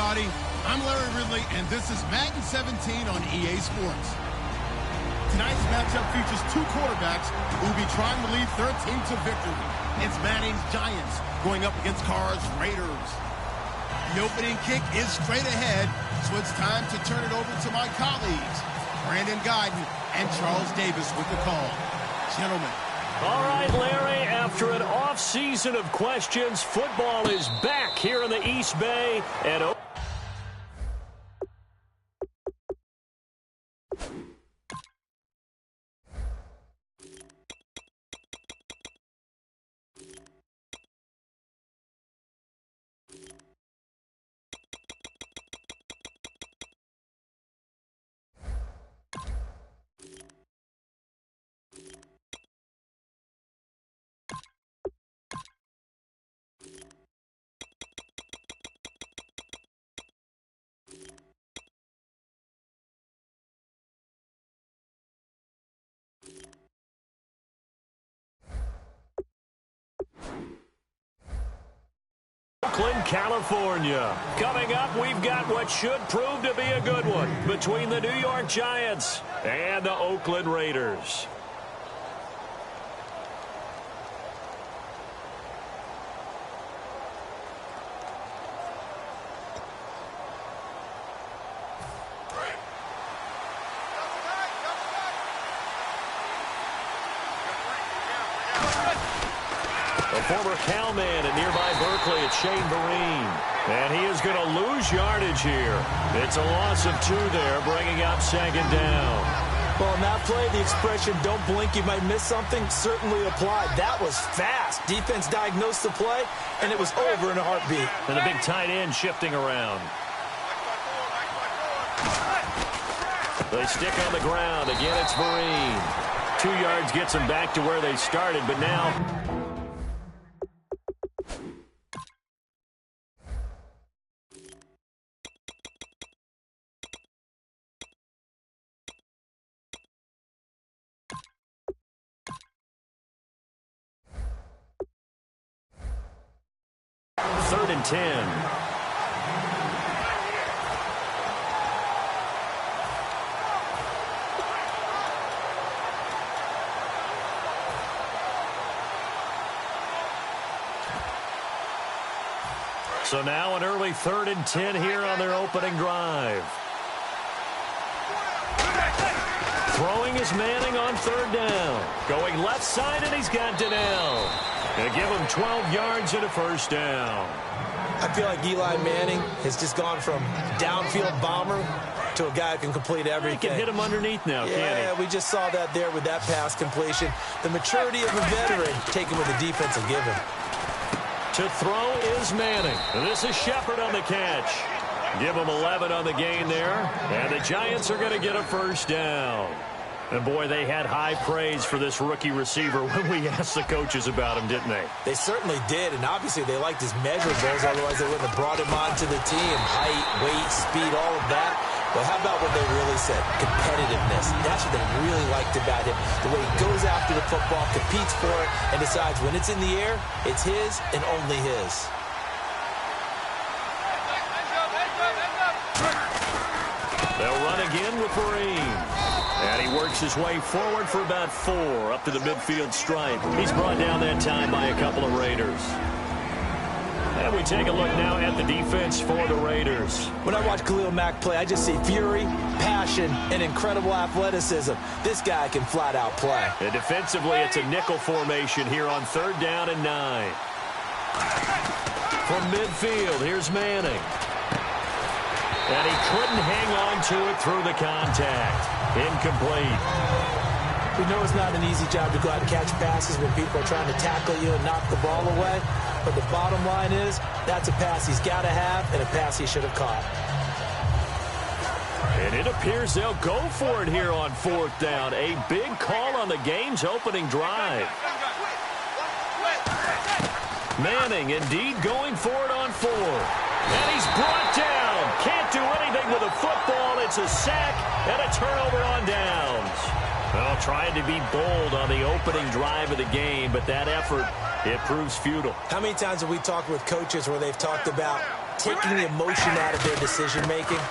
everybody. I'm Larry Ridley, and this is Madden 17 on EA Sports. Tonight's matchup features two quarterbacks who will be trying to lead their team to victory. It's Manning's Giants going up against Carr's Raiders. The opening kick is straight ahead, so it's time to turn it over to my colleagues, Brandon Guyton and Charles Davis with the call. Gentlemen. All right, Larry, after an off-season of questions, football is back here in the East Bay. And Oakland, California. Coming up, we've got what should prove to be a good one between the New York Giants and the Oakland Raiders. A former Calman at nearby Berkeley, it's Shane Vereen. And he is going to lose yardage here. It's a loss of 2 there, bringing up second down. Well, in that play, the expression, don't blink, you might miss something, certainly applied. That was fast. Defense diagnosed the play, and it was over in a heartbeat. And the big tight end shifting around. They stick on the ground. Again, it's Vereen. 2 yards gets them back to where they started, but now... Third and 10. So now an early 3rd and 10 here on their opening drive. Throwing is Manning on 3rd down. Going left side, and he's got Donnell. They give him 12 yards and a first down. I feel like Eli Manning has just gone from downfield bomber to a guy who can complete everything. He can hit him underneath now, can't he? Yeah, we just saw that there with that pass completion. The maturity of a veteran taken with the defense will give him. To throw is Manning. And this is Shepard on the catch. Give him 11 on the gain there. And the Giants are going to get a first down. And, boy, they had high praise for this rookie receiver when we asked the coaches about him, didn't they? They certainly did, and obviously they liked his measurables. Otherwise, they wouldn't have brought him onto the team. Height, weight, speed, all of that. But how about what they really said? Competitiveness. That's what they really liked about him. The way he goes after the football, competes for it, and decides when it's in the air, it's his and only his. They'll run again with Vereen. And he works his way forward for about 4 up to the midfield stripe. He's brought down that time by a couple of Raiders. And we take a look now at the defense for the Raiders. When I watch Khalil Mack play, I just see fury, passion, and incredible athleticism. This guy can flat out play. And defensively, it's a nickel formation here on 3rd down and 9. From midfield, here's Manning. And he couldn't hang on to it through the contact. Incomplete. We know it's not an easy job to go out and catch passes when people are trying to tackle you and knock the ball away. But the bottom line is, that's a pass he's got to have and a pass he should have caught. And it appears they'll go for it here on 4th down. A big call on the game's opening drive. Manning indeed going for it on 4. And he's brought down. Can't do anything with the football. It's a sack and a turnover on downs. Well, trying to be bold on the opening drive of the game, but that effort, it proves futile. How many times have we talked with coaches where they've talked about taking the emotion out of their decision-making.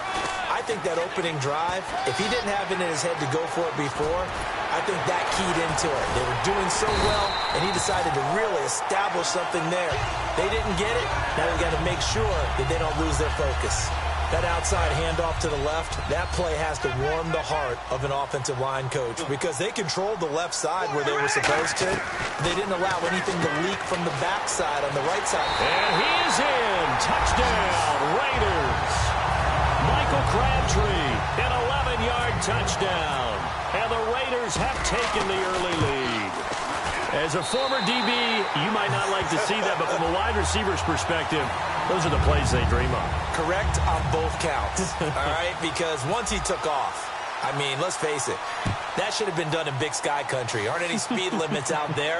I think that opening drive, if he didn't have it in his head to go for it before, I think that keyed into it. They were doing so well, and he decided to really establish something there. They didn't get it. Now we got to make sure that they don't lose their focus. That outside handoff to the left, that play has to warm the heart of an offensive line coach because they controlled the left side where they were supposed to. They didn't allow anything to leak from the backside on the right side. And he is in. Touchdown, Raiders. Michael Crabtree, an 11-yard touchdown. And the Raiders have taken the early lead. As a former DB, you might not like to see that, but from a wide receiver's perspective, those are the plays they dream of. Correct on both counts, all right? Because once he took off, I mean, let's face it, that should have been done in Big Sky Country. Aren't any speed limits out there?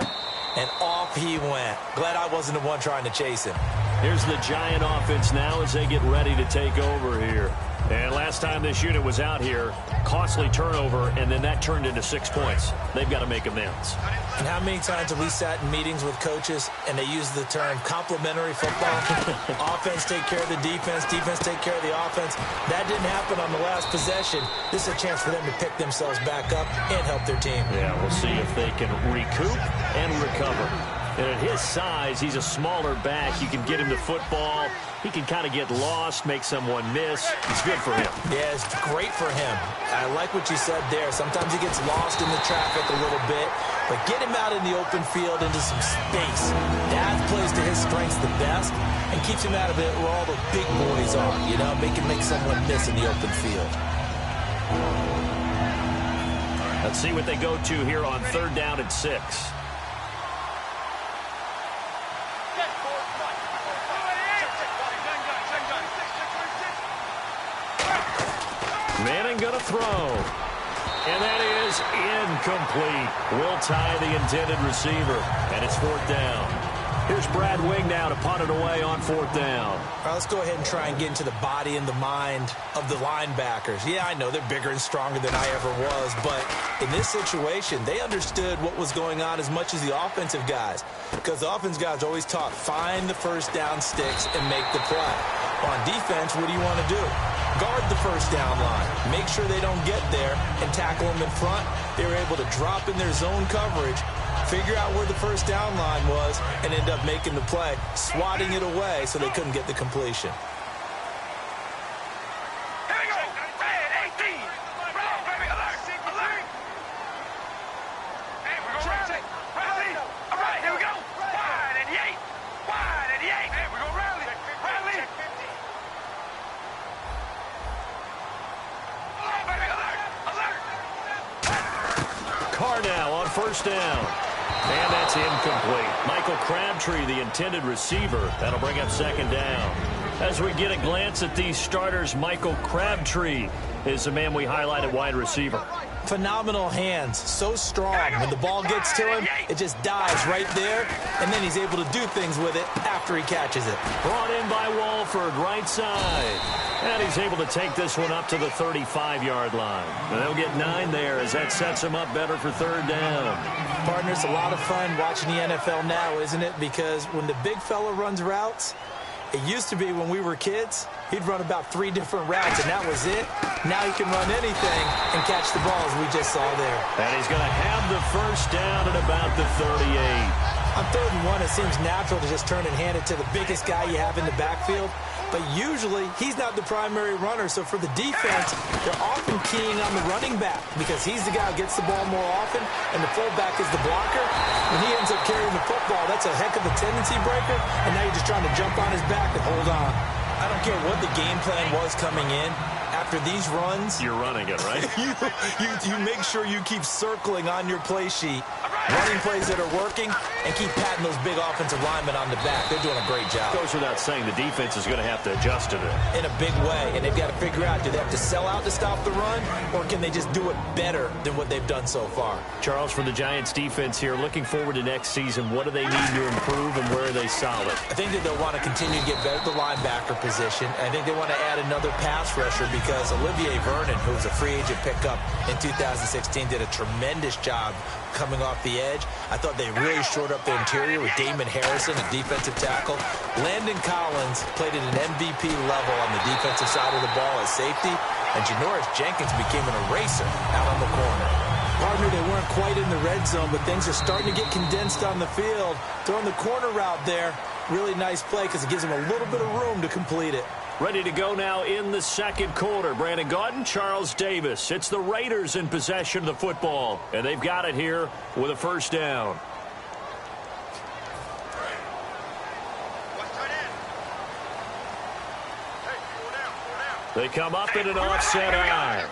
And off he went. Glad I wasn't the one trying to chase him. Here's the Giant offense now as they get ready to take over here. And last time this unit was out here, costly turnover, and then that turned into 6 points. They've got to make amends. And how many times have we sat in meetings with coaches and they use the term complementary football? Offense take care of the defense, defense take care of the offense. That didn't happen on the last possession. This is a chance for them to pick themselves back up and help their team. Yeah, we'll see if they can recoup and recover. And at his size, he's a smaller back. You can get him the football. He can kind of get lost, make someone miss. It's good for him. Yeah, it's great for him. I like what you said there. Sometimes he gets lost in the traffic a little bit, but get him out in the open field into some space. That plays to his strengths the best and keeps him out of it where all the big boys are, you know, make someone miss in the open field. Let's see what they go to here on 3rd down and 6. Manning going to throw. And that is incomplete. Will tie the intended receiver. And it's 4th down. Here's Brad Wing now to punt it away on 4th down. All right, let's go ahead and try and get into the body and the mind of the linebackers. Yeah, I know they're bigger and stronger than I ever was, but in this situation, they understood what was going on as much as the offensive guys, because the offensive guys always taught, find the first down sticks and make the play. On defense, what do you want to do? Guard the first down line. Make sure they don't get there and tackle them in front. They were able to drop in their zone coverage, figure out where the first down line was, and end up making the play, swatting it away so they couldn't get the completion. Here we go. Red 18. Red, baby, alert. Alert. Hey, we're going rally. Rally. All right, here we go. Wide at the 8. Wide at the 8. Hey, we're going to rally. Rally. Oh, baby, alert. Alert. Carr now on 1st down. And that's incomplete. Michael Crabtree, the intended receiver. That'll bring up 2nd down. As we get a glance at these starters, Michael Crabtree is the man we highlight at wide receiver. Phenomenal hands, so strong. When the ball gets to him, it just dives right there, and then he's able to do things with it after he catches it. Brought in by Walford, right side. And he's able to take this one up to the 35-yard line. And they'll get 9 there as that sets him up better for 3rd down. Partner, it's a lot of fun watching the NFL now, isn't it? Because when the big fella runs routes, it used to be when we were kids, he'd run about 3 different routes, and that was it. Now he can run anything and catch the ball, as we just saw there. And he's going to have the first down at about the 38. On 3rd and 1, it seems natural to just turn and hand it to the biggest guy you have in the backfield. But usually, he's not the primary runner. So for the defense, they're often keying on the running back because he's the guy who gets the ball more often, and the fullback is the blocker. When he ends up carrying the football, that's a heck of a tendency breaker, and now you're just trying to jump on his back and hold on. I don't care what the game plan was coming in. After these runs, you're running it, right? you make sure you keep circling on your play sheet, running plays that are working, and keep patting those big offensive linemen on the back. They're doing a great job. Goes without saying, the defense is going to have to adjust to it. In a big way, and they've got to figure out, do they have to sell out to stop the run, or can they just do it better than what they've done so far? Charles, for the Giants defense here, looking forward to next season, what do they need to improve, and where are they solid? I think that they'll want to continue to get better at the linebacker position. I think they want to add another pass rusher because because Olivier Vernon, who was a free agent pickup in 2016, did a tremendous job coming off the edge. I thought they really shored up their interior with Damon Harrison, a defensive tackle. Landon Collins played at an MVP level on the defensive side of the ball at safety, and Janoris Jenkins became an eraser out on the corner. Partner, they weren't quite in the red zone, but things are starting to get condensed on the field. Throwing the corner route there, really nice play because it gives them a little bit of room to complete it. Ready to go now in the second quarter. Brandon Gaudin, Charles Davis. It's the Raiders in possession of the football, and they've got it here with a first down. They come up in an offset eye.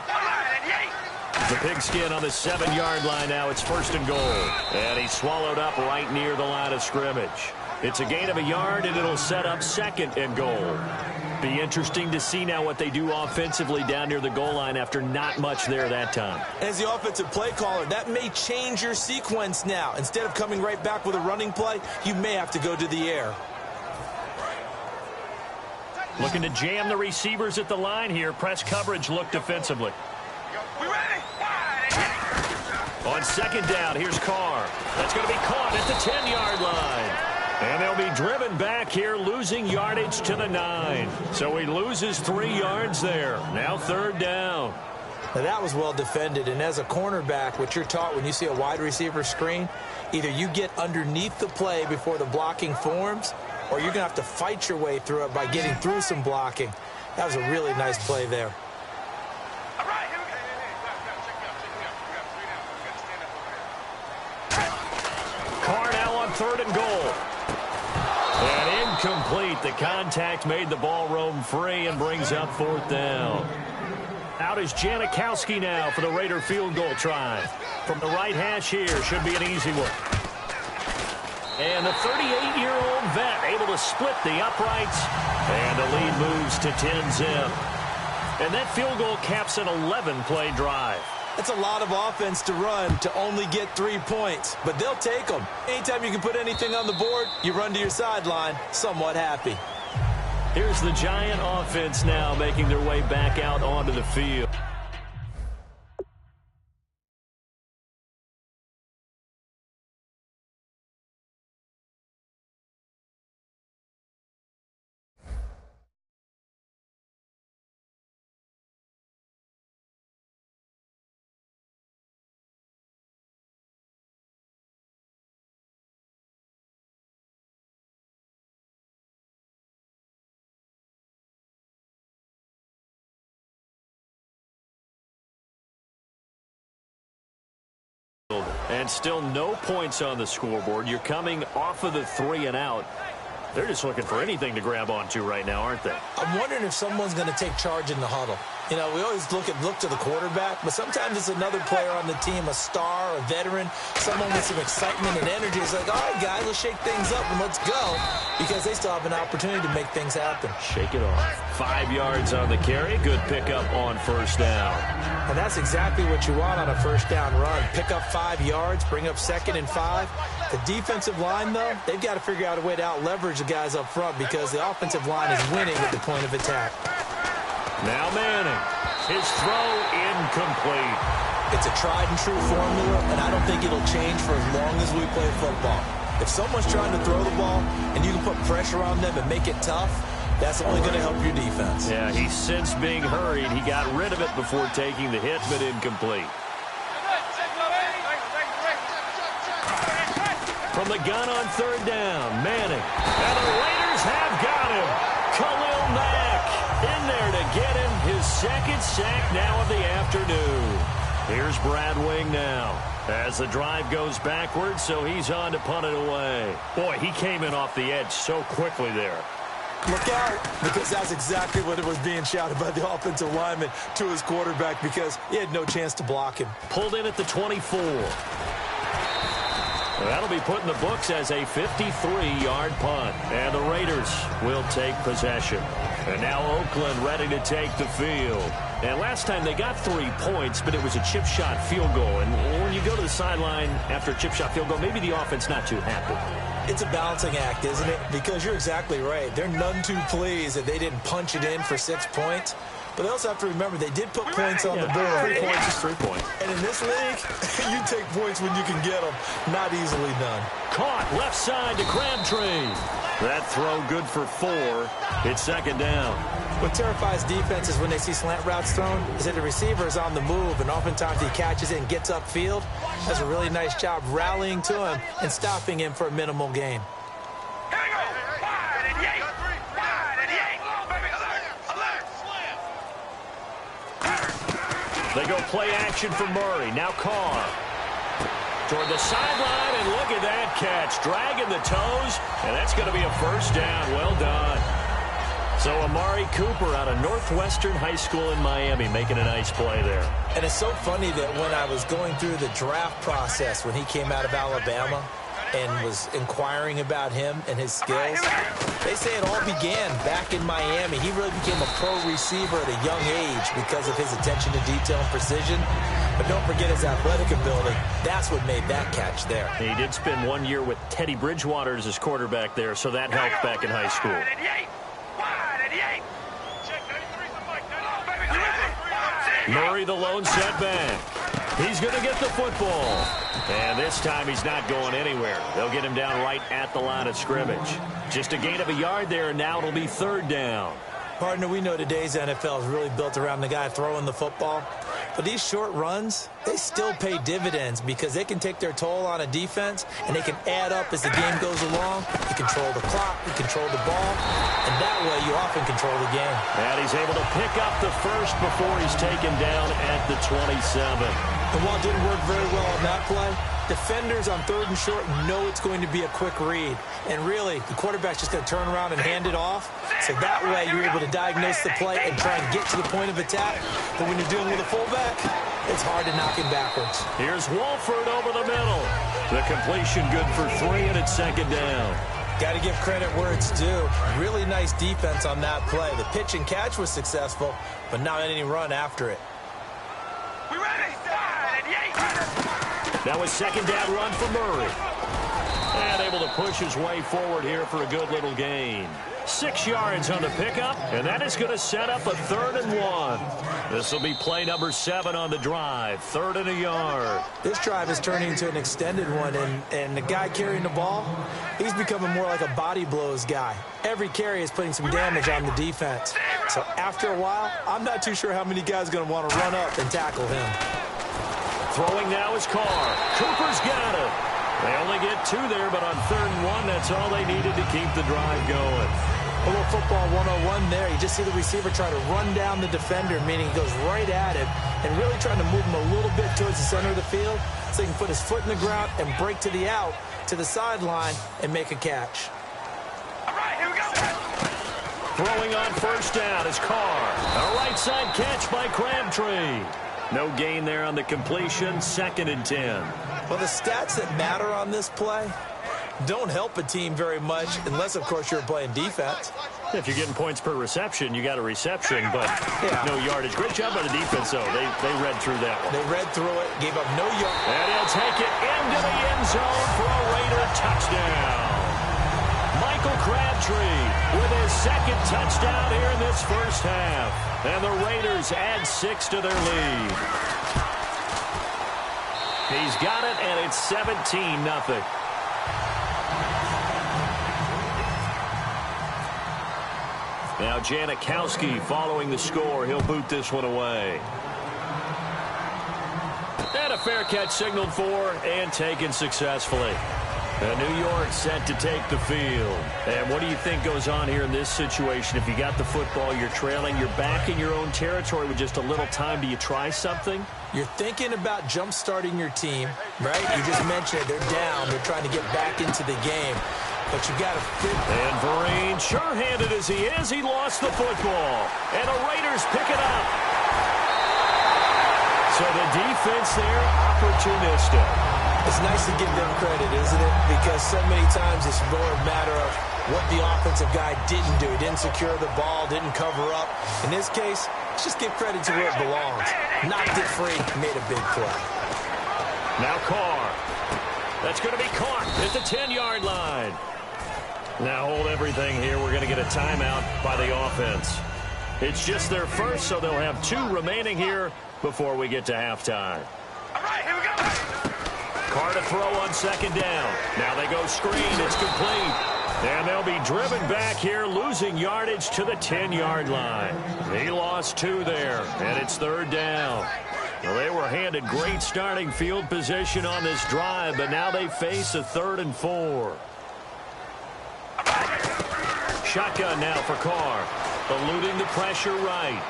The pigskin on the 7-yard line now. It's first and goal. And he's swallowed up right near the line of scrimmage. It's a gain of a yard, and it'll set up second and goal. Be interesting to see now what they do offensively down near the goal line after not much there that time. As the offensive play caller, that may change your sequence now. Instead of coming right back with a running play, you may have to go to the air. Looking to jam the receivers at the line here. Press coverage look defensively. We ready? On second down, here's Carr. That's going to be caught at the 10-yard line. And they'll be driven back here, losing yardage to the 9. So he loses 3 yards there. Now third down. Now that was well defended, and as a cornerback, what you're taught when you see a wide receiver screen, either you get underneath the play before the blocking forms, or you're going to have to fight your way through it by getting through some blocking. That was a really nice play there. All right, here we go. Carr now on third and goal. And incomplete. The contact made the ball roam free and brings up fourth down. Out is Janikowski now for the Raider field goal try. From the right hash here, should be an easy one. And the 38-year-old vet able to split the uprights. And the lead moves to 10-zip. And that field goal caps an 11-play drive. That's a lot of offense to run to only get 3 points, but they'll take them. Anytime you can put anything on the board, you run to your sideline somewhat happy. Here's the Giant offense now making their way back out onto the field. And still no points on the scoreboard. You're coming off of the 3 and out. They're just looking for anything to grab onto right now, aren't they? I'm wondering if someone's going to take charge in the huddle. You know, we always look to the quarterback, but sometimes it's another player on the team, a star, a veteran, someone with some excitement and energy. It's like, all right, guys, let's shake things up and let's go, because they still have an opportunity to make things happen. Shake it off. 5 yards on the carry. Good pickup on first down. And that's exactly what you want on a first down run. Pick up 5 yards, bring up second and 5. The defensive line, though, they've got to figure out a way to out-leverage the guys up front because the offensive line is winning at the point of attack. Now Manning. His throw incomplete. It's a tried-and-true formula, and I don't think it'll change for as long as we play football. If someone's trying to throw the ball and you can put pressure on them and make it tough, that's only going to help your defense. Yeah, he's since being hurried. He got rid of it before taking the hit, but incomplete. From the gun on third down, Manning. And the Raiders have got him. Khalil Mack in there to get him his second sack now of the afternoon. Here's Brad Wing now as the drive goes backwards, so he's on to punt it away. Boy, he came in off the edge so quickly there. Look out, because that's exactly what it was being shouted by the offensive lineman to his quarterback because he had no chance to block him. Pulled in at the 24. That'll be put in the books as a 53-yard punt. And the Raiders will take possession. And now Oakland ready to take the field. And last time they got 3 points, but it was a chip shot field goal. And when you go to the sideline after a chip shot field goal, maybe the offense not too happy. It's a balancing act, isn't it? Because you're exactly right. They're none too pleased that they didn't punch it in for 6 points. But they also have to remember they did put points on the board. 3 points is 3 points. And in this league, you take points when you can get them. Not easily done. Caught left side to Crabtree. That throw good for 4. It's second down. What terrifies defenses when they see slant routes thrown is that the receiver is on the move, and oftentimes he catches it and gets upfield. Does a really nice job rallying to him and stopping him for a minimal gain. Here we go. Wide and yay. Wide and yay. Oh, baby, alert. They go play action for Murray. Now Carr. Toward the sideline, and look at that catch. Dragging the toes, and that's going to be a first down. Well done. So Amari Cooper out of Northwestern High School in Miami making a nice play there. And it's so funny that when I was going through the draft process when he came out of Alabama and was inquiring about him and his skills, they say it all began back in Miami. He really became a pro receiver at a young age because of his attention to detail and precision. But don't forget his athletic ability. That's what made that catch there. He did spend 1 year with Teddy Bridgewater as his quarterback there, so that helped back in high school. Murray, the lone setback. He's going to get the football. And this time he's not going anywhere. They'll get him down right at the line of scrimmage. Just a gain of a yard there, and now it'll be third down. Partner, we know today's NFL is really built around the guy throwing the football. But these short runs, they still pay dividends because they can take their toll on a defense, and they can add up as the game goes along. You control the clock, you control the ball, and that way you often control the game. And he's able to pick up the first before he's taken down at the 27. And while it didn't work very well on that play, defenders on third and short know it's going to be a quick read. And really, the quarterback's just going to turn around and hand it off. So that way you're able to diagnose the play and try and get to the point of attack. But when you're dealing with a fullback, it's hard to knock him backwards. Here's Wolford over the middle. The completion good for 3, and it's second down. Got to give credit where it's due. Really nice defense on that play. The pitch and catch was successful, but not any run after it. We ready? Now a second down run for Murray. And able to push his way forward here for a good little gain. 6 yards on the pickup, and that is going to set up a 3rd and 1. This will be play number 7 on the drive. 3rd and a yard. This drive is turning into an extended one, and the guy carrying the ball, he's becoming more like a body blows guy. Every carry is putting some damage on the defense. So after a while, I'm not too sure how many guys are going to want to run up and tackle him. Throwing now is Carr. Cooper's got it. They only get 2 there, but on 3rd and 1, that's all they needed to keep the drive going. A little football 101 there. You just see the receiver try to run down the defender, meaning he goes right at him and really trying to move him a little bit towards the center of the field so he can put his foot in the ground and break to the out, to the sideline, and make a catch. All right, here we go. Throwing on first down is Carr. A right side catch by Crabtree. No gain there on the completion. 2nd and 10. Well, the stats that matter on this play don't help a team very much unless, of course, you're playing defense. If you're getting points per reception, you got a reception, but no yardage. Great job by the defense, though. They read through that one. They read through it, gave up no yardage. And he'll take it into the end zone for a Raider touchdown. Michael Crabtree with his 2nd touchdown here in this first half. And the Raiders add 6 to their lead. He's got it, and it's 17-0. Now Janikowski following the score. He'll boot this one away. And a fair catch signaled for and taken successfully. And New York set to take the field. And what do you think goes on here in this situation? If you got the football, you're trailing, you're back in your own territory with just a little time. Do you try something? You're thinking about jump-starting your team, right? You just mentioned it. They're down. They're trying to get back into the game. But you got to fit. And Vereen, sure-handed as he is, he lost the football. And the Raiders pick it up. So the defense there, opportunistic. It's nice to give them credit, isn't it? Because so many times it's more a matter of what the offensive guy didn't do. He didn't secure the ball, didn't cover up. In this case, let's just give credit to where it belongs. Knocked it free, made a big play. Now Carr. That's going to be caught at the 10-yard line. Now hold everything here. We're going to get a timeout by the offense. It's just their first, so they'll have 2 remaining here before we get to halftime. All right, here we go. Carr to throw on 2nd down. Now they go screen. It's complete. And they'll be driven back here, losing yardage to the 10-yard line. He lost 2 there, and it's 3rd down. Well, they were handed great starting field position on this drive, but now they face a 3rd and 4. Shotgun now for Carr. Eluding the pressure right.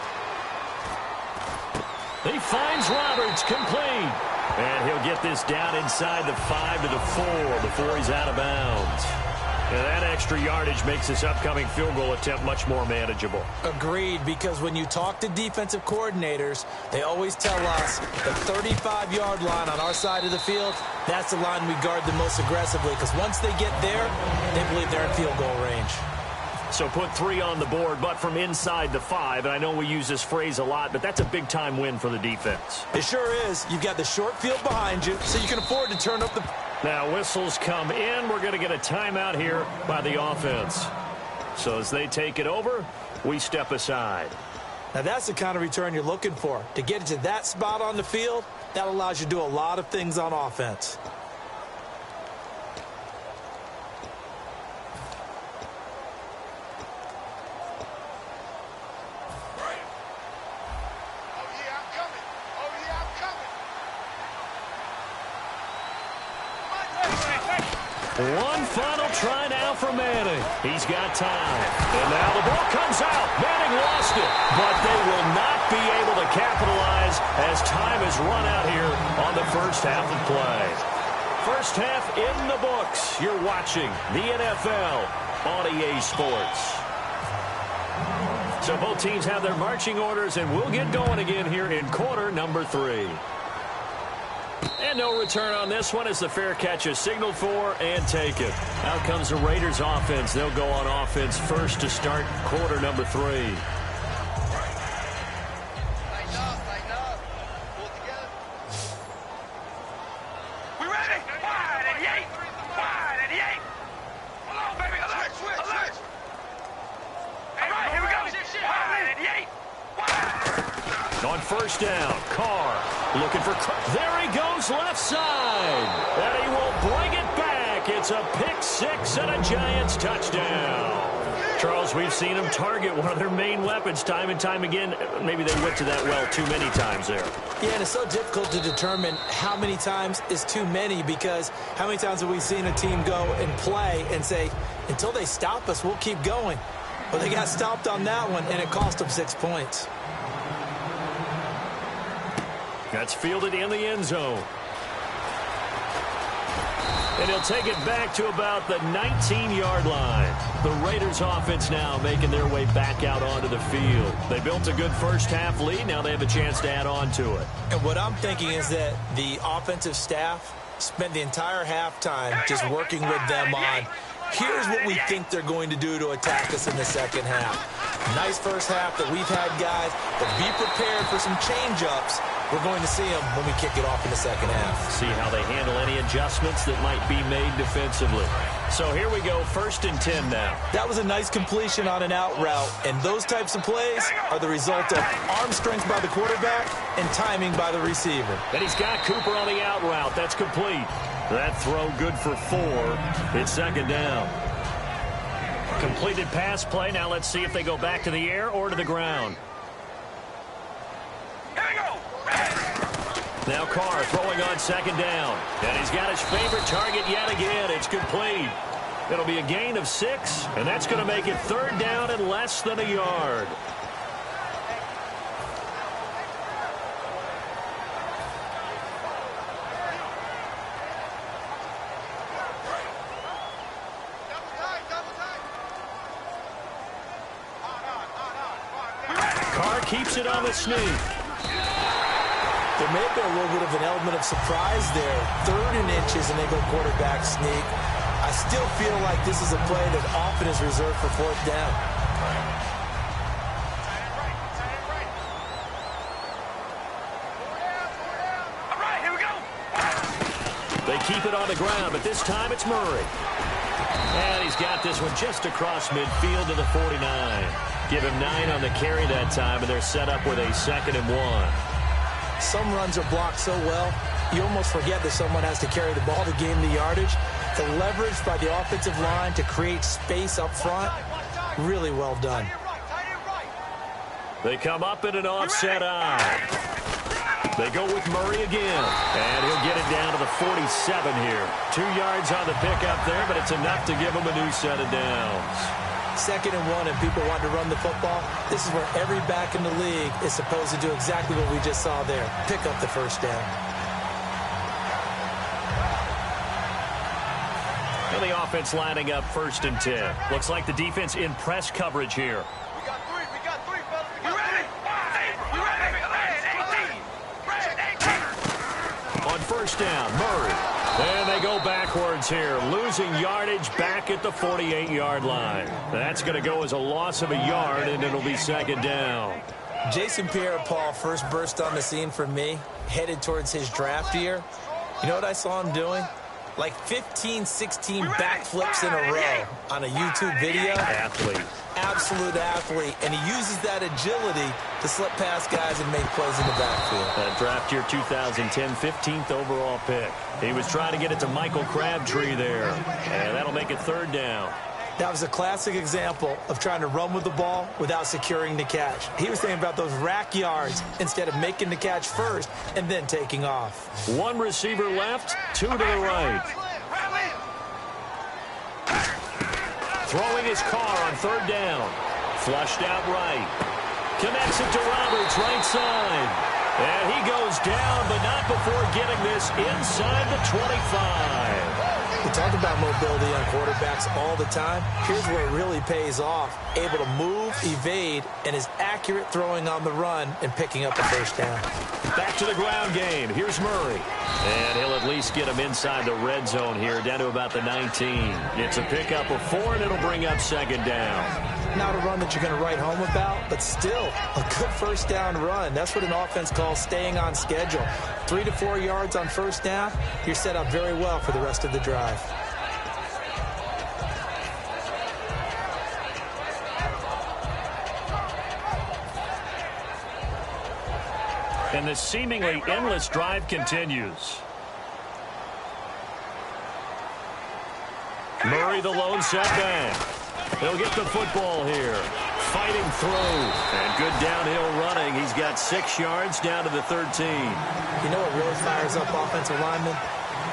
He finds Roberts, complete. And he'll get this down inside the 5 to the 4 before he's out of bounds. And that extra yardage makes this upcoming field goal attempt much more manageable. Agreed, because when you talk to defensive coordinators, they always tell us the 35-yard line on our side of the field, that's the line we guard the most aggressively, because once they get there, they believe they're in field goal range. So put 3 on the board, but from inside the 5. And I know we use this phrase a lot, but that's a big-time win for the defense. It sure is. You've got the short field behind you, so you can afford to turn up the... Now whistles come in. We're going to get a timeout here by the offense. So as they take it over, we step aside. Now that's the kind of return you're looking for. To get it to that spot on the field, that allows you to do a lot of things on offense. One final try now for Manning. He's got time. And now the ball comes out. Manning lost it. But they will not be able to capitalize as time has run out here on the first half of play. First half in the books. You're watching the NFL on EA Sports. So both teams have their marching orders, and we'll get going again here in quarter number 3. And no return on this one as the fair catch is signaled for and taken. Out comes the Raiders offense. They'll go on offense first to start quarter number 3. Lighten up. Pull together. We ready? Wide and yay. Wide and yay. Hold on, baby. Alert. Alert. All right, here we go. Wide and yay. Wide. On 1st down, Carr looking for... There he goes, left side. And he will bring it back. It's a pick 6 and a Giants touchdown. Charles, we've seen them target one of their main weapons time and time again. Maybe they went to that well too many times there. Yeah, and it's so difficult to determine how many times is too many, because how many times have we seen a team go and play and say, until they stop us, we'll keep going. Well, they got stopped on that one, and it cost them 6 points. That's fielded in the end zone. And he'll take it back to about the 19-yard line. The Raiders offense now making their way back out onto the field. They built a good first half lead. Now they have a chance to add on to it. And what I'm thinking is that the offensive staff spent the entire halftime just working with them on, here's what we think they're going to do to attack us in the second half. Nice first half that we've had, guys, but be prepared for some change-ups. We're going to see them when we kick it off in the second half. See how they handle any adjustments that might be made defensively. So here we go, 1st and 10 now. That was a nice completion on an out route, and those types of plays are the result of arm strength by the quarterback and timing by the receiver. And he's got Cooper on the out route. That's complete. That throw good for 4. It's 2nd down. Completed pass play. Now let's see if they go back to the air or to the ground. Here we go. Now Carr throwing on 2nd down. And he's got his favorite target yet again. It's complete. It'll be a gain of 6, and that's going to make it 3rd down and less than a yard. Carr keeps it on the sneak. There may have been a little bit of an element of surprise there. 3rd and inches, and they go quarterback sneak. I still feel like this is a play that often is reserved for 4th down. All right, here we go. They keep it on the ground, but this time it's Murray. And he's got this one just across midfield to the 49. Give him 9 on the carry that time, and they're set up with a 2nd and 1. Some runs are blocked so well, you almost forget that someone has to carry the ball to gain the yardage. The leverage by the offensive line to create space up front, really well done. They come up in an offset eye. They go with Murray again, and he'll get it down to the 47 here. 2 yards on the pickup there, but it's enough to give him a new set of downs. 2nd and 1, and people want to run the football. This is where every back in the league is supposed to do exactly what we just saw there. Pick up the first down. And the offense lining up 1st and 10. Looks like the defense in press coverage here. We got three, fellas. We ready? We ready? On 1st down, Murray. And they go backwards here, losing yardage back at the 48-yard line. That's going to go as a loss of a yard, and it'll be 2nd down. Jason Pierre-Paul first burst on the scene for me, headed towards his draft year. You know what I saw him doing? Like 15, 16 backflips in a row on a YouTube video. Athlete. Absolute athlete. And he uses that agility to slip past guys and make plays in the backfield. That draft year 2010, 15th overall pick. He was trying to get it to Michael Crabtree there. And that'll make it 3rd down. That was a classic example of trying to run with the ball without securing the catch. He was thinking about those rack yards instead of making the catch first and then taking off. 1 receiver left, 2 to the right. Throwing his car on 3rd down. Flushed out right. Connects it to Roberts, right side. And he goes down, but not before getting this inside the 25. We talk about mobility on quarterbacks all the time. Here's where it really pays off. Able to move, evade, and is accurate throwing on the run and picking up the first down. Back to the ground game. Here's Murray. And he'll at least get him inside the red zone here, down to about the 19. It's a pickup of 4, and it'll bring up 2nd down. Not a run that you're going to write home about, but still a good first down run. That's what an offense calls staying on schedule. 3 to 4 yards on first down, you're set up very well for the rest of the drive. And this seemingly endless drive continues. Murray, the lone setback. He'll get the football here. Fighting through. And good downhill running. He's got 6 yards down to the 13. You know what really fires up offensive linemen?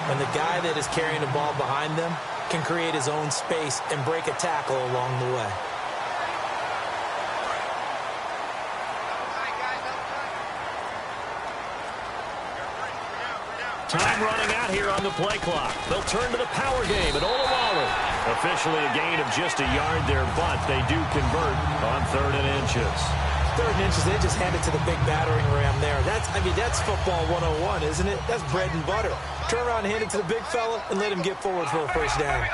When the guy that is carrying the ball behind them can create his own space and break a tackle along the way. Time running out here on the play clock. They'll turn to the power game at Olawale. Officially a gain of just a yard there, but they do convert on 3rd and inches. 3rd and inches, they just hand it to the big battering ram there. That's football 101, isn't it? That's bread and butter. Turn around and hand it to the big fella and let him get forward for a first down.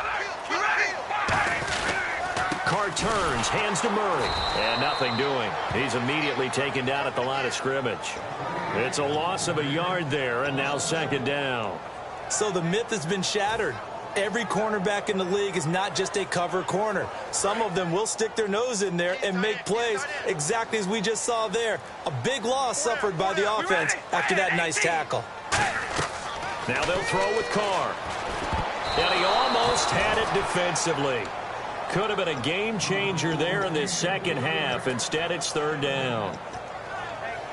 Carr turns, hands to Murray, and nothing doing. He's immediately taken down at the line of scrimmage. It's a loss of a yard there, and now 2nd down. So the myth has been shattered. Every cornerback in the league is not just a cover corner. Some of them will stick their nose in there and make plays exactly as we just saw there. A big loss suffered by the offense after that nice tackle. Now they'll throw with Carr. And he almost had it defensively. Could have been a game changer there in this second half. Instead, it's 3rd down.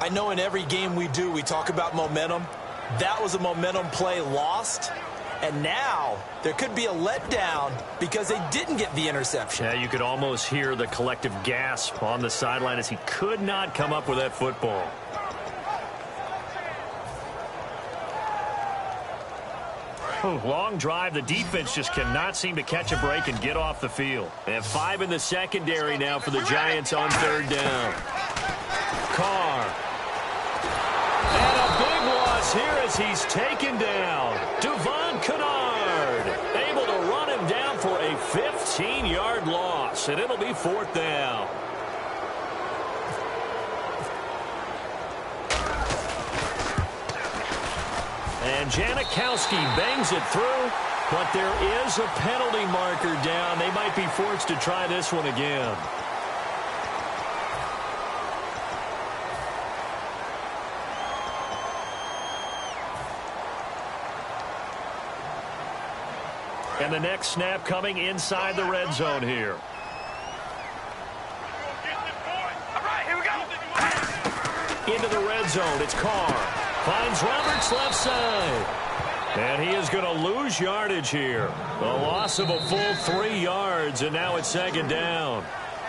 I know in every game we do, we talk about momentum. That was a momentum play lost. And now there could be a letdown because they didn't get the interception. Yeah, you could almost hear the collective gasp on the sideline as he could not come up with that football. Long drive. The defense just cannot seem to catch a break and get off the field. They have 5 in the secondary now for the Giants on 3rd down. Carr. And a big loss here as he's taken down. Devon Kennard able to run him down for a 15-yard loss, and it'll be 4th down. And Janikowski bangs it through. But there is a penalty marker down. They might be forced to try this one again. And the next snap coming inside the red zone here. Into the red zone, it's Carr. Finds Roberts left side. And he is going to lose yardage here. A loss of a full 3 yards, and now it's second down.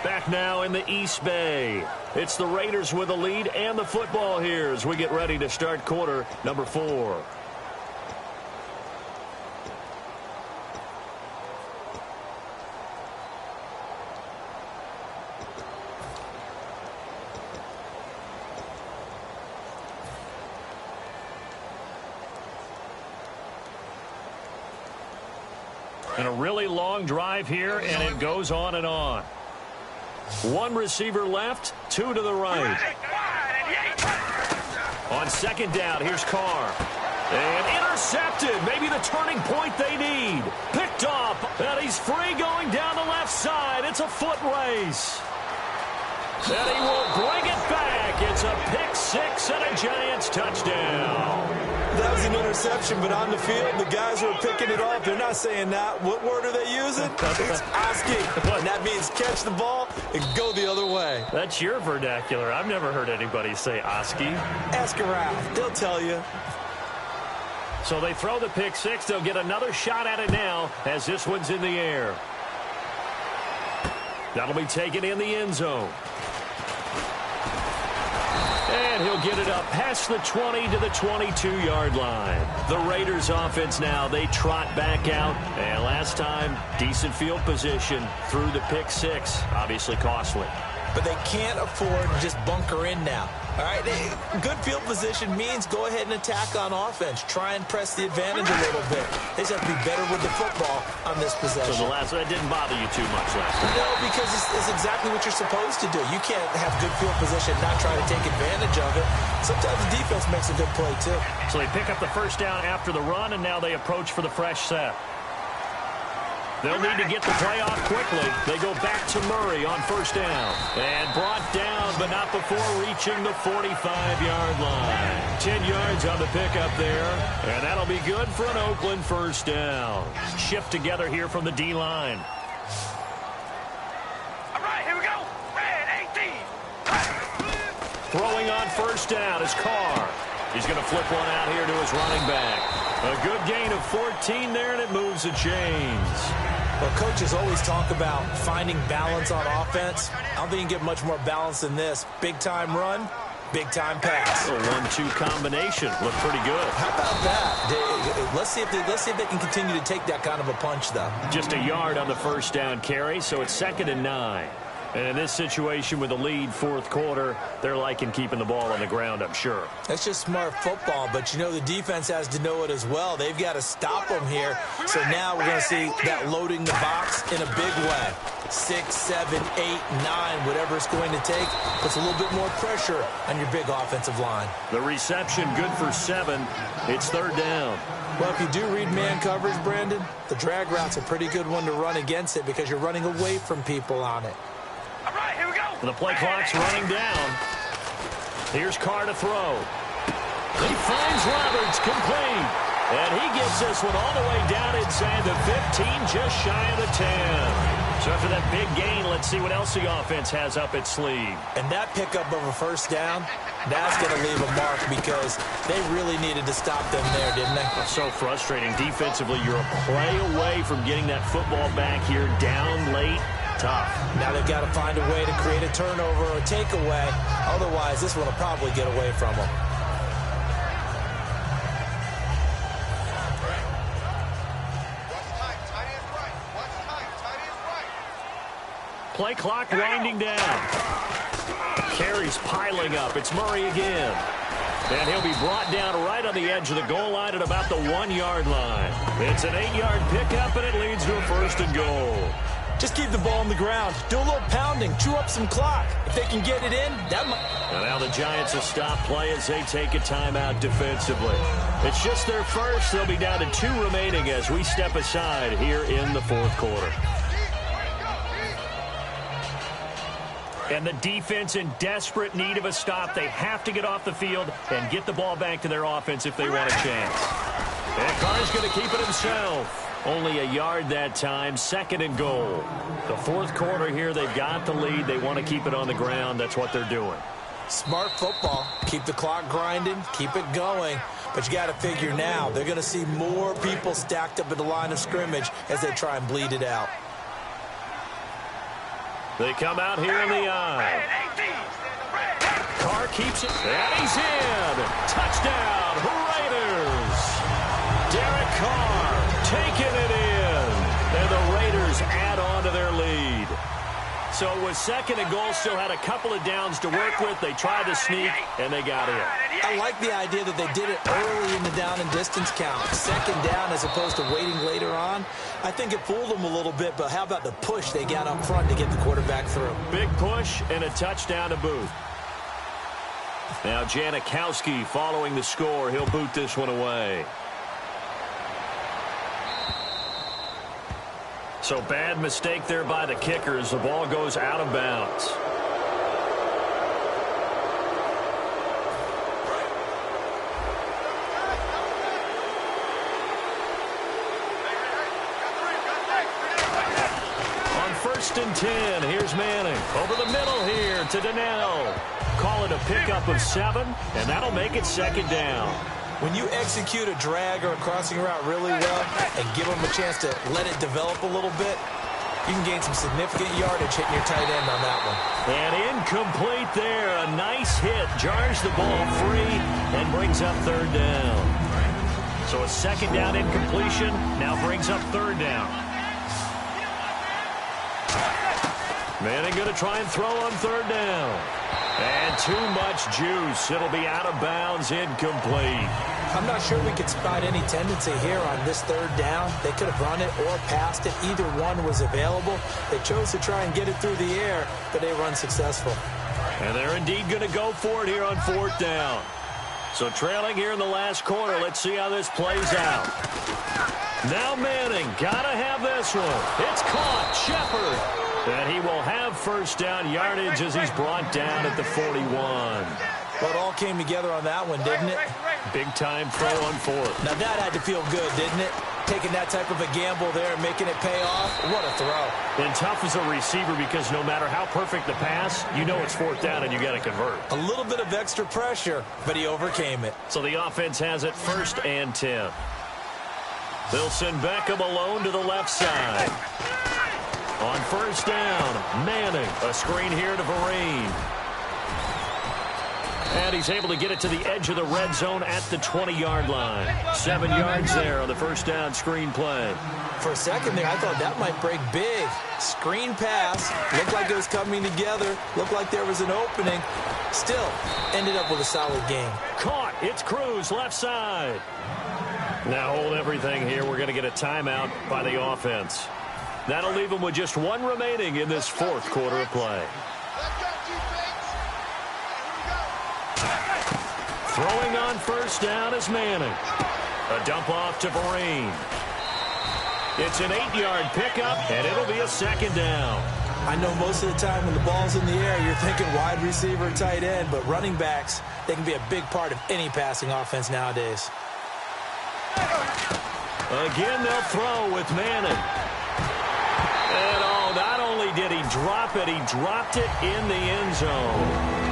Back now in the East Bay. It's the Raiders with the lead and the football here as we get ready to start quarter number 4. And a really long drive here, and it goes on and on. 1 receiver left, 2 to the right. On second down, here's Carr. And intercepted. Maybe the turning point they need. Picked up, and he's free going down the left side. It's a foot race. And he will bring it back. It's a pick 6 and a Giants touchdown. That was an interception, but on the field, the guys who are picking it off, they're not saying that. What word are they using? It's asking. And that means catch the ball and go the other way. That's your vernacular. I've never heard anybody say Oski. Ask around. They'll tell you. So they throw the pick 6. They'll get another shot at it now as this one's in the air. That'll be taken in the end zone. And he'll get it up past the 20 to the 22-yard line. The Raiders offense now, they trot back out. And last time, decent field position through the pick 6. Obviously costly. But they can't afford to just bunker in now. All right, good field position means go ahead and attack on offense. Try and press the advantage a little bit. They just have to be better with the football on this possession. So that didn't bother you too much last time? No, because it's exactly what you're supposed to do. You can't have good field position and not try to take advantage of it. Sometimes the defense makes a good play, too. So they pick up the first down after the run, and now they approach for the fresh set. They'll need to get the play off quickly. They go back to Murray on first down. And brought down, but not before reaching the 45-yard line. 10 yards on the pickup there. And that'll be good for an Oakland first down. Shift together here from the D-line. All right, here we go. Red 18. Throwing on first down is Carr. He's going to flip one out here to his running back. A good gain of 14 there, and it moves the chains. Well, coaches always talk about finding balance on offense. I don't think you can get much more balance than this. Big-time run, big-time pass. A 1-2 combination. Looked pretty good. How about that? Let's see if they can continue to take that kind of a punch, though. Just a yard on the first down carry, so it's 2nd and 9. And in this situation with the lead, fourth quarter, they're liking keeping the ball on the ground, I'm sure. That's just smart football, but you know the defense has to know it as well. They've got to stop them here. So now we're going to see that loading the box in a big way. 6, 7, 8, 9, whatever it's going to take, puts a little bit more pressure on your big offensive line. The reception good for 7. It's 3rd down. Well, if you do read man coverage, Brandon, the drag route's a pretty good one to run against it because you're running away from people on it. All right, here we go. The play clock's running down. Here's Carr to throw. He finds Roberts complete. And he gets this one all the way down inside the 15, just shy of the 10. So after that big gain, let's see what else the offense has up its sleeve. And that pickup of a first down, that's going to leave a mark because they really needed to stop them there, didn't they? So frustrating. Defensively, you're a play away from getting that football back here down late. Tough. Now they've got to find a way to create a turnover or takeaway. Otherwise, this one will probably get away from them. Play clock winding down. Carries piling up. It's Murray again. And he'll be brought down right on the edge of the goal line at about the 1-yard line. It's an 8-yard pickup, and it leads to a 1st and goal. Just keep the ball on the ground. Do a little pounding. Chew up some clock. If they can get it in, that might... And now the Giants will stop play as they take a timeout defensively. It's just their first. They'll be down to 2 remaining as we step aside here in the fourth quarter. And the defense in desperate need of a stop. They have to get off the field and get the ball back to their offense if they want a chance. And Carr's going to keep it himself. Only a yard that time, 2nd and goal. The fourth quarter here, they've got the lead. They want to keep it on the ground. That's what they're doing. Smart football. Keep the clock grinding. Keep it going. But you got to figure now, they're going to see more people stacked up at the line of scrimmage as they try and bleed it out. They come out here in the eye. Carr keeps it, and he's in. Touchdown, Raiders. Derek Carr taking it in. And the Raiders add on to their lead. So it was 2nd and goal, still had a couple of downs to work with. They tried to sneak, and they got in. I like the idea that they did it early in the down and distance count. 2nd down as opposed to waiting later on. I think it fooled them a little bit, but how about the push they got up front to get the quarterback through? Big push and a touchdown to boot. Now Janikowski following the score. He'll boot this one away. So bad mistake there by the kickers. The ball goes out of bounds. On 1st and 10, here's Manning. Over the middle here to Donnell. Call it a pickup of 7, and that'll make it 2nd down. When you execute a drag or a crossing route really well and give them a chance to let it develop a little bit, you can gain some significant yardage hitting your tight end on that one. And incomplete there. A nice hit. Jars the ball free and brings up 3rd down. So a 2nd down incompletion now brings up 3rd down. Manning going to try and throw on 3rd down. And too much juice. It'll be out of bounds, incomplete. I'm not sure we could spot any tendency here on this 3rd down. They could have run it or passed it. Either one was available. They chose to try and get it through the air, but they were unsuccessful. And they're indeed going to go for it here on 4th down. So trailing here in the last quarter. Let's see how this plays out. Now Manning, got to have this one. It's caught. Shepard. And he will have 1st down yardage as he's brought down at the 41. Well, it all came together on that one, didn't it? Big-time throw on 4th. Now that had to feel good, didn't it? Taking that type of a gamble there and making it pay off. What a throw. And tough as a receiver because no matter how perfect the pass, you know it's 4th down and you got to convert. A little bit of extra pressure, but he overcame it. So the offense has it 1st and 10. They'll send Beckham alone to the left side. On 1st down, Manning. A screen here to Vereen. And he's able to get it to the edge of the red zone at the 20-yard line. 7 yards there on the 1st down screen play. For a second there, I thought that might break big. Screen pass. Looked like it was coming together. Looked like there was an opening. Still, ended up with a solid game. Caught. It's Cruz, left side. Now hold everything here. We're going to get a timeout by the offense. That'll leave them with just 1 remaining in this 4th quarter of play. Throwing on 1st down is Manning. A dump off to Vereen. It's an 8-yard pickup, and it'll be a 2nd down. I know most of the time when the ball's in the air, you're thinking wide receiver, tight end, but running backs, they can be a big part of any passing offense nowadays. Again, they'll throw with Manning. And oh, not only did he drop it, he dropped it in the end zone.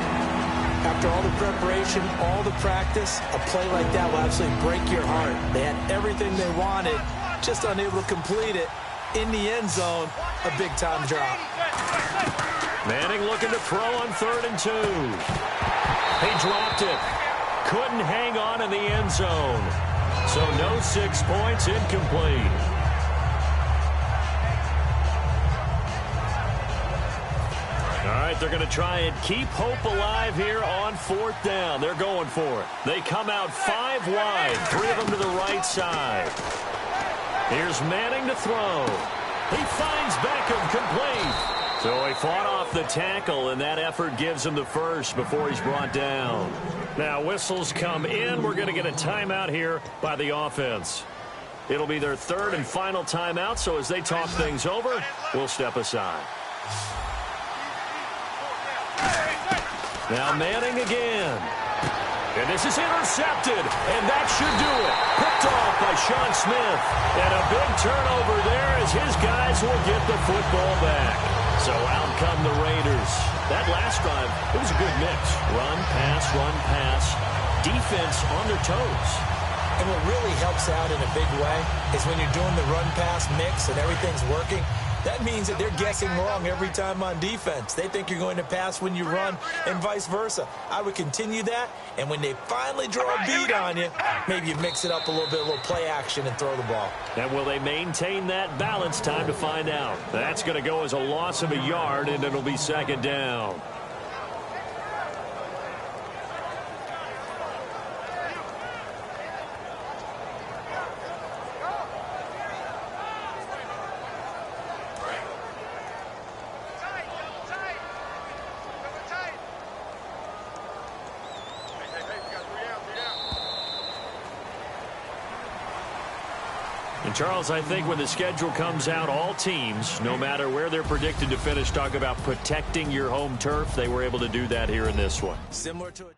After all the preparation, all the practice, a play like that will absolutely break your heart. They had everything they wanted, just unable to complete it. In the end zone, a big-time drop. Manning looking to throw on 3rd and 2. He dropped it. Couldn't hang on in the end zone. So no 6 points, incomplete. All right, they're going to try and keep hope alive here on 4th down. They're going for it. They come out 5 wide, 3 of them to the right side. Here's Manning to throw. He finds Beckham complete. So he fought off the tackle, and that effort gives him the first before he's brought down. Now whistles come in. We're going to get a timeout here by the offense. It'll be their third and final timeout, so as they talk things over, we'll step aside. Now Manning again. And this is intercepted, and that should do it. Picked off by Sean Smith. And a big turnover there as his guys will get the football back. So out come the Raiders. That last drive, it was a good mix. Run, pass, defense on their toes. And what really helps out in a big way is when you're doing the run-pass mix and everything's working, that means that they're guessing wrong every time on defense. They think you're going to pass when you run and vice versa. I would continue that, and when they finally draw a beat on you, maybe you mix it up a little play action and throw the ball. And will they maintain that balance? Time to find out. That's going to go as a loss of a yard, and it'll be second down. And Charles, I think when the schedule comes out, all teams, no matter where they're predicted to finish, talk about protecting your home turf. They were able to do that here in this one. Similar to it.